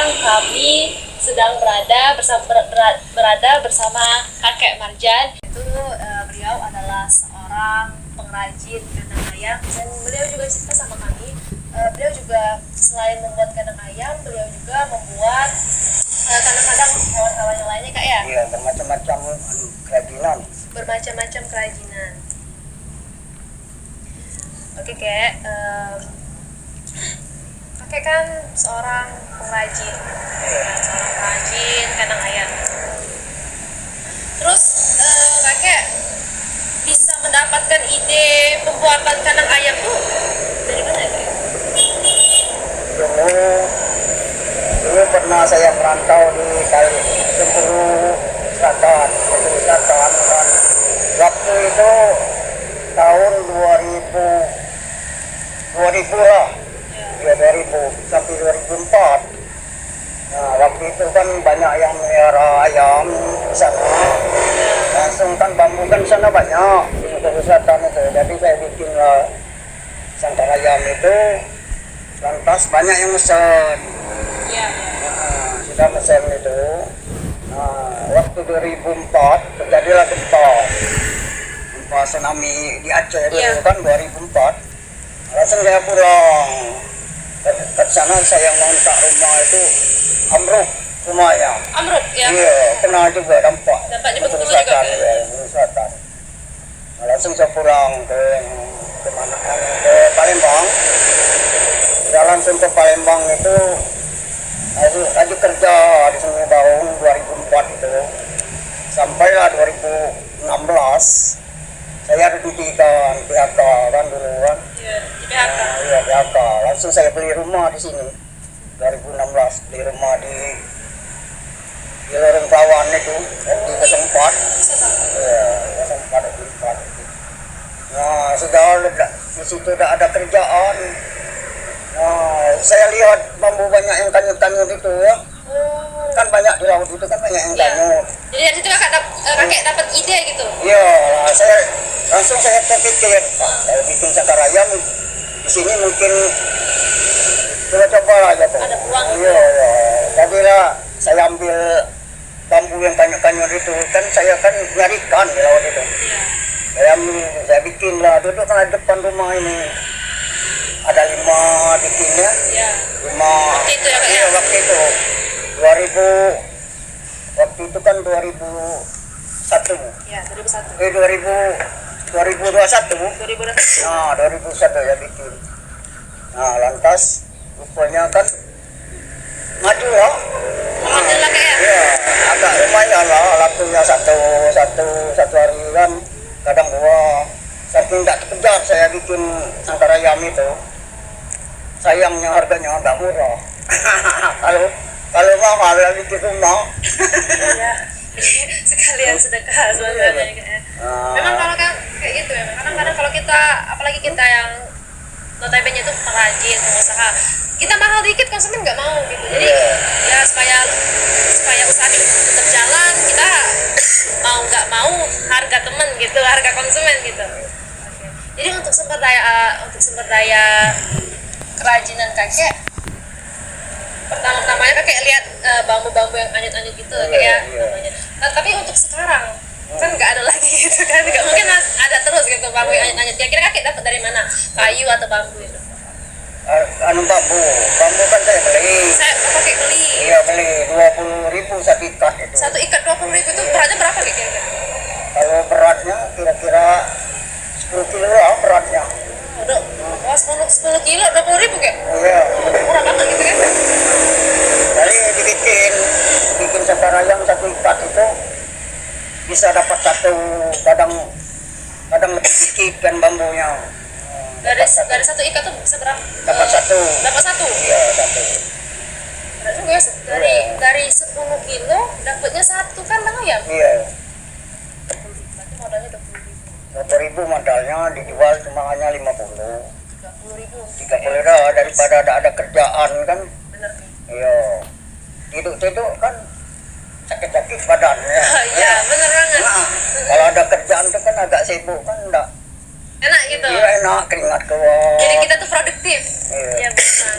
sekarang kami sedang berada bersama kakek Marjan. Beliau adalah seorang pengrajin kandang ayam dan beliau juga cerita sama kami. Beliau juga selain membuat kandang ayam, beliau juga membuat kadang-kadang hewan-hewan yang lainnya, Kak, ya? Iya, bermacam-macam kerajinan. Bermacam-macam kerajinan. Oke, Kak. Kakek kan seorang pengrajin, kandang ayam. Terus kakek bisa mendapatkan ide pembuatan kandang ayam tuh dari mana, Kak? Dulu pernah saya merantau di Bengkulu Selatan, dan waktu itu tahun 2000 lah, ya 2000 sampai 2004. Nah, waktu itu kan banyak yang melihara ayam di sana. Langsung kan bambu kan di sana banyak di Bengkulu Selatan itu. Jadi saya bikinlah sangkar ayam itu. Lantas banyak yang mesen. Iya. Sudah mesen itu. Nah, waktu 2004 terjadilah gempa tsunami di Aceh dulu kan 2004. Langsung saya pulang ke sana, saya ngontrak rumah itu ambruk rumahnya. Amruk ya. Iya, kena juga dampak. Dampak di Bengkulu Selatan, juga, ya, Bengkulu Selatan. Nah, langsung saya pulang ke mana? Ke Palembang. Saya langsung ke Palembang itu lagi kerja di Sungai Baung 2004 itu. Sampailah 2016 saya dihentikan PHK kan dulu kan. Iya, di PHK. Iya, PHK. Langsung saya beli rumah di sini 2016, beli rumah di Lorong Kawan itu di 04. Iya, 04. Nah, sudah di situ udah ada kerjaan. Nah, saya lihat bambu banyak yang kanyut-kanyut itu ya. Kan banyak di laut itu kan banyak yang kanyut. Jadi dari situ kakek dapat ide gitu. Iya, saya terpikir, saya bikin sangkar ayam di sini mungkin coba lah gitu. Ada peluang. Iya. Tapi lah saya ambil bambu yang kanyut-kanyut itu kan saya kan nyarikan di laut itu. Iya. Saya bikin lah, duduk kan di depan rumah ini. Ada 5 bikinnya. Iya. 5. Waktu itu ya, Kak, ya? Iya, waktu itu 2000 kan 2001. Iya, 2001. 2021. 2021. Nah, 2001 ya bikin. Nah, lantas rupanya kan maju ya. Alhamdulillah, Kak, ya? Iya, agak lumayan lah, lakunya satu hari kan, kadang 2. Saking tidak terkejar saya bikin sangkar ayam itu. Sayangnya harganya agak murah. kalau mahal ya bikin rumah. Iya. Sekalian sedekah sebenarnya, Kak, ya. Memang kalau kan kayak gitu ya. Kadang-kadang kalau kita, apalagi kita yang notabene itu pengrajin, pengusaha, kita mahal dikit konsumen nggak mau gitu. Jadi ya supaya usaha tetap jalan, kita mau nggak mau harga temen gitu, harga konsumen gitu. Jadi untuk sumber daya kerajinan kakek, pertama-tamanya kakek lihat bambu-bambu yang anyut-anyut gitu, kayak namanya. Nah, tapi untuk sekarang kan nggak ada lagi gitu kan, nggak mungkin ada terus gitu bambu yang anyut-anyut. Kira-kira kakek dapat dari mana? Kayu atau bambu itu? Bambu kan saya beli. Saya pakai beli. Iya, beli 20.000 satu ikat itu. Satu ikat 20.000 itu beratnya berapa kira-kira? Kalau beratnya kira-kira 10 kilo lah beratnya. Udah, wah 10 kilo 20.000 kayak? Iya. Murah banget gitu kan? Jadi bikin sangkar ayam satu ikat itu bisa dapat kadang lebih sedikit kan bambunya. Dari satu ikat tuh bisa berapa? Dapat satu. Dapat satu? Iya, satu. Berat juga ya, dari 10 kilo dapatnya satu kandang ayam? Iya. Berarti modalnya 20.000. 20.000 modalnya, dijual cuma hanya 50. 30.000. 30 dah, daripada ada kerjaan kan. Bener. Iya. Tidur kan sakit-sakit badannya. Iya, bener banget. Nah, kalau ada kerjaan tuh kan agak sibuk kan enggak. Enak gitu. Iya, enak, keringat keluar. Jadi kita tuh produktif. Iya. Iya, benar.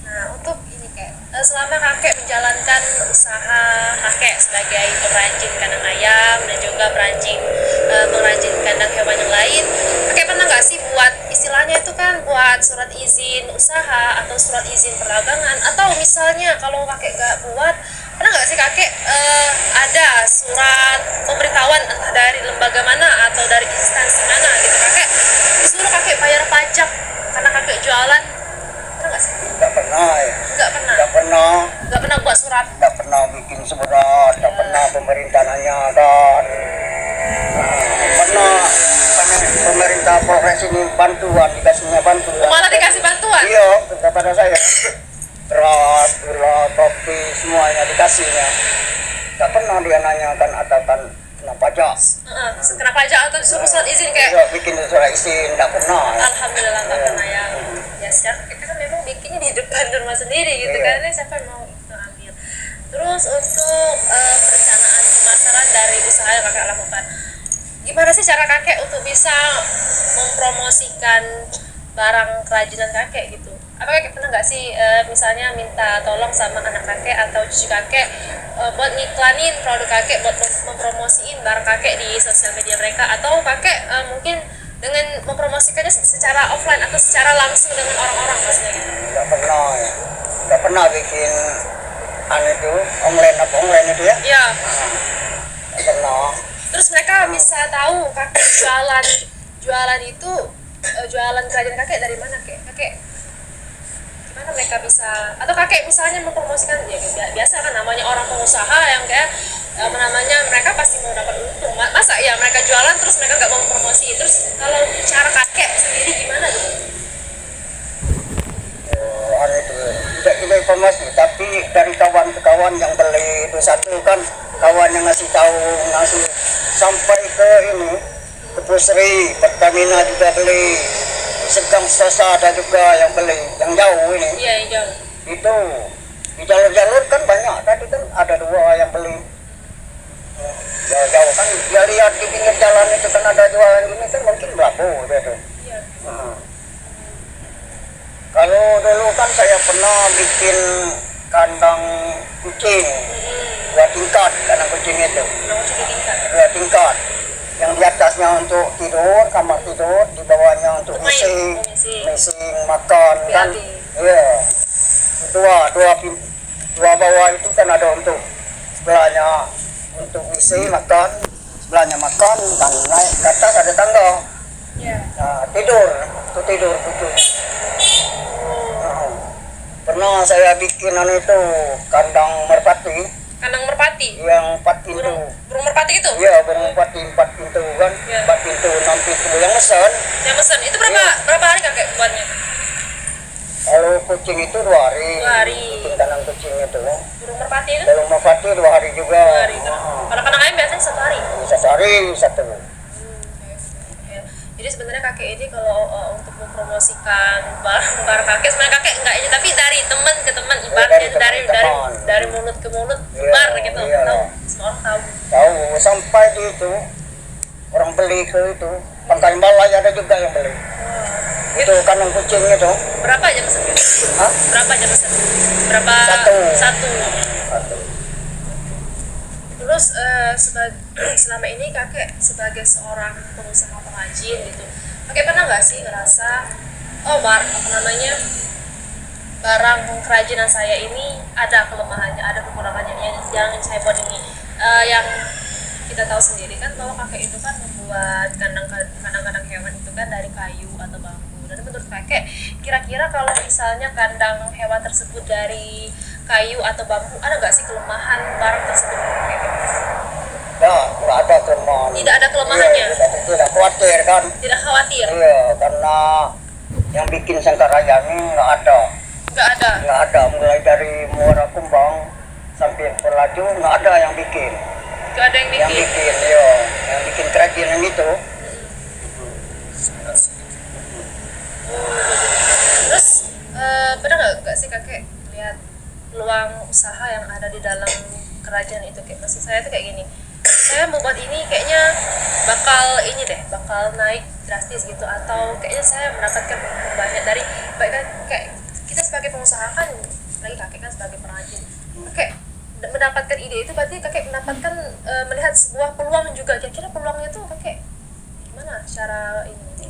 Nah, untuk ini kayak selama kakek menjalankan usaha kakek sebagai pengrajin kandang ayam dan juga pengrajin kandang hewan yang lain, kakek pernah nggak sih buat istilahnya itu kan buat surat izin usaha atau surat izin perdagangan, atau misalnya kalau kakek nggak buat, pernah nggak sih kakek ada surat pemberitahuan entah dari lembaga mana atau dari instansi mana gitu, kakek disuruh kakek bayar pajak karena kakek jualan, pernah nggak sih? Nggak pernah ya. Nggak pernah buat surat. Nggak pernah bikin surat, nggak pernah pemerintah nanyakan. Pernah pemerintah Polres ini bantuan, dikasihnya bantuan. Malah dikasih bantuan. Iya, kepada saya. Beras, gula, kopi, semuanya dikasihnya. Nggak pernah dia nanyakan atau kan kena pajak. Kena pajak atau disuruh surat izin kayak. Iya, bikin surat izin, nggak pernah. Alhamdulillah nggak pernah ya. Ya secara kita kan memang bikinnya di depan rumah sendiri gitu kan, ini siapa yang mau ambil. Terus untuk perencanaan pemasaran dari usaha yang kakek lakukan, gimana sih cara kakek untuk bisa mempromosikan barang kerajinan kakek gitu? Apa kakek pernah nggak sih misalnya minta tolong sama anak kakek atau cucu kakek buat ngiklanin produk kakek, buat mempromosiin barang kakek di sosial media mereka, atau kakek mungkin dengan mempromosikannya secara offline atau secara langsung dengan orang-orang maksudnya gitu? Nggak pernah bikin itu online itu ya. Iya. Nggak pernah. Terus mereka bisa tahu kakek jualan itu jualan kerajinan kakek dari mana kakek gimana mereka bisa, atau kakek misalnya mempromosikan ya biasa kan namanya orang pengusaha yang kayak apa namanya, mereka pasti mau dapat untung, masa ya mereka jualan terus mereka nggak mau promosi. Terus kalau cara kakek sendiri gimana tuh? Itu tidak juga informasi, tapi dari kawan ke kawan yang beli itu, satu kan kawan yang ngasih sampai ke ini ke Pusri, Pertamina juga beli, Segang Sasa ada juga yang beli, yang jauh ini. Iya, yang jauh. Itu di jalur-jalur kan banyak, tadi kan ada 2 yang beli. Jauh-jauh kan dia lihat di pinggir jalan itu kan ada jualan ini kan mungkin berapa gitu. Iya. Kalau dulu kan saya pernah bikin kandang kucing 2 tingkat, kandang kucing itu 2 tingkat, yang di atasnya untuk tidur, kamar tidur, di bawahnya untuk missing makan kan. Iya, dua bawah itu kan ada untuk sebelahnya untuk missing makan, sebelahnya makan, dan naik ke atas ada tangga. Nah, tidur kucing. Pernah saya bikin itu kandang merpati yang 4 pintu. Burung merpati itu? Iya, burung merpati 4 pintu kan. 4 pintu, 6 pintu yang mesen Itu berapa hari kakek buatnya? Kalau kucing itu 2 hari. 2 hari. Bikin kandang kucing itu. Burung merpati itu? Burung merpati 2 hari juga. 2 hari. Kalau kandang ayam biasanya 1 hari? 1 hari, 1. Jadi sebenarnya kakek ini kalau untuk mempromosikan barang kakek, sebenarnya kakek enggak ini, tapi dari teman ke teman, ibaratnya dari mulut ke mulut, bar gitu. Tahu, semua orang tahu. Sampai di itu orang beli ke itu Pangkalan Balai ada juga yang beli. Itu kandang kucing itu. Berapa aja pesannya? Berapa aja pesan? Satu. Terus selama ini kakek sebagai seorang pengusaha pengrajin gitu, kakek pernah nggak sih ngerasa barang kerajinan saya ini ada kelemahannya, ada kekurangannya, yang saya buat ini, yang kita tahu sendiri kan bahwa kakek itu kan membuat kandang-kandang hewan itu kan dari kayu atau bambu. Dan menurut kakek, kira-kira kalau misalnya kandang hewan tersebut dari kayu atau bambu, ada nggak sih kelemahan barang tersebut? Nggak ada kelemahan. Tidak ada kelemahannya? Tidak khawatir kan? Tidak khawatir? Iya, karena yang bikin Sangkaraya ini nggak ada. Nggak ada, mulai dari Muara Kumbang sampai Pelaju nggak ada yang bikin. Nggak ada yang bikin? Iya, yang bikin kerajinan itu. Terus pernah nggak sih kakek lihat peluang usaha yang ada di dalam kerajaan itu? Kayak maksud saya tuh kayak gini, saya membuat ini kayaknya bakal naik drastis gitu, atau kayaknya saya mendapatkan banyak dari, baik kan kayak kita sebagai pengusaha kan lagi kakek kan sebagai perajin, kakek mendapatkan ide itu berarti kakek mendapatkan melihat sebuah peluang juga. Kira-kira peluangnya tuh kakek gimana cara ini?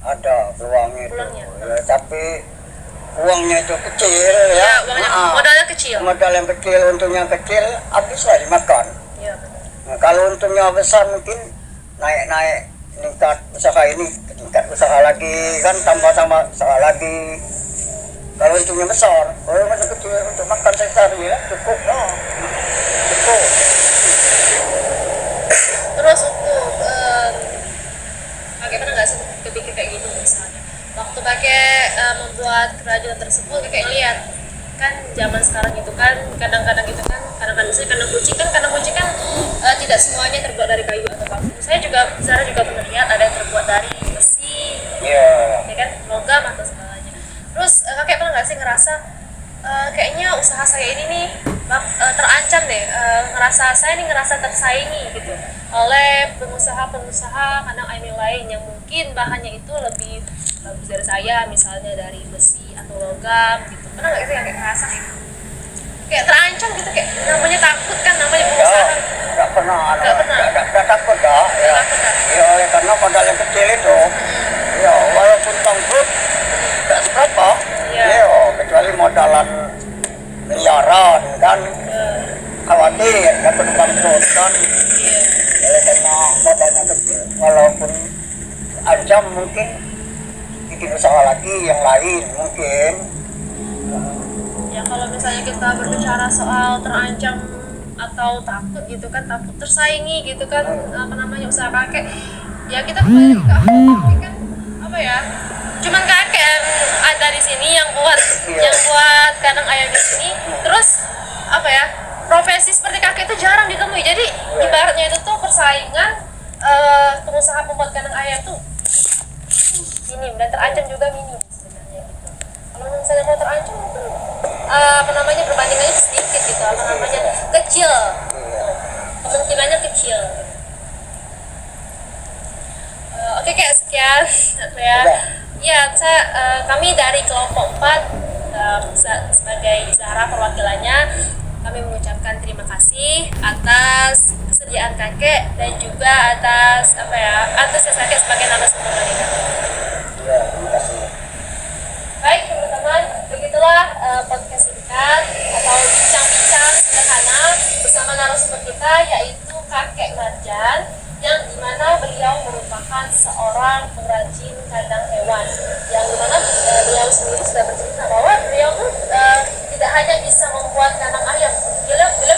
Ada peluangnya itu Peluangnya. ya, tapi uangnya itu kecil ya, Ya, uangnya, modalnya kecil. modal yang kecil, untungnya kecil, habislah dimakan. Iya benar. Nah, kalau untungnya besar mungkin naik tingkat usaha ini ke tingkat usaha lagi kan, tambah usaha lagi. Kalau untungnya besar, kalau masih kecil untuk makan sehari ya cukup lah, cukup. Terus untuk kakek pernah nggak sih kepikir kayak gini misalnya waktu kakek membuat kerajinan tersebut, kakek lihat kan zaman sekarang itu kan kadang-kadang itu kan kadang-kadang misalnya kandang kucing kan tidak semuanya terbuat dari kayu atau bambu. Saya juga pernah lihat ada yang terbuat dari besi, Iya. ya kan, logam atau segalanya. Terus kakek pernah nggak sih ngerasa kayaknya usaha saya ini nih terancam deh, saya ngerasa tersaingi gitu oleh pengusaha kandang ayam yang lain yang mungkin bahannya itu lebih bagus dari saya, misalnya dari besi atau logam gitu. Pernah nggak sih kakek ngerasa kayak terancam gitu, kayak namanya takut kan, namanya pengusaha. Nggak pernah, Nggak pernah. nggak takut dah, ya. Takut kan? Ya, oleh karena modal yang kecil itu, ya walaupun bangkrut nggak seberapa, Iya. ya kecuali modalan miliaran kan, khawatir dapat bangkrut kan, Iya. oleh karena modalnya kecil, walaupun ancam mungkin bikin usaha lagi yang lain mungkin. Ya kalau misalnya kita berbicara soal terancam atau takut gitu kan, takut tersaingi gitu kan, apa namanya, usaha kakek, ya kita kembali lagi ke kakek kan, apa ya, cuman kakek yang ada di sini yang buat kandang ayam di sini. Terus apa ya, profesi seperti kakek itu jarang ditemui. Jadi ibaratnya itu tuh persaingan pengusaha pembuat kandang ayam tuh minim dan terancam juga minim sebenarnya gitu. Kalau misalnya mau terancam itu apa namanya, perbandingannya sedikit gitu, apa namanya, kecil, kemungkinannya kecil. Oke, kayak sekian ya. Ya, kami dari kelompok 4 sebagai Zahra perwakilannya, kami mengucapkan terima kasih atas kesediaan kakek dan juga atas antusias kakek sebagai narasumber dari kami. Ya, terima kasih. Baik teman-teman, begitulah podcast singkat atau bincang-bincang sederhana bersama narasumber kita, yaitu kakek Marjan, yang dimana beliau merupakan seorang pengrajin kandang hewan, yang dimana beliau sendiri sudah bercerita bahwa beliau tuh tidak hanya bisa membuat kandang ayam, beliau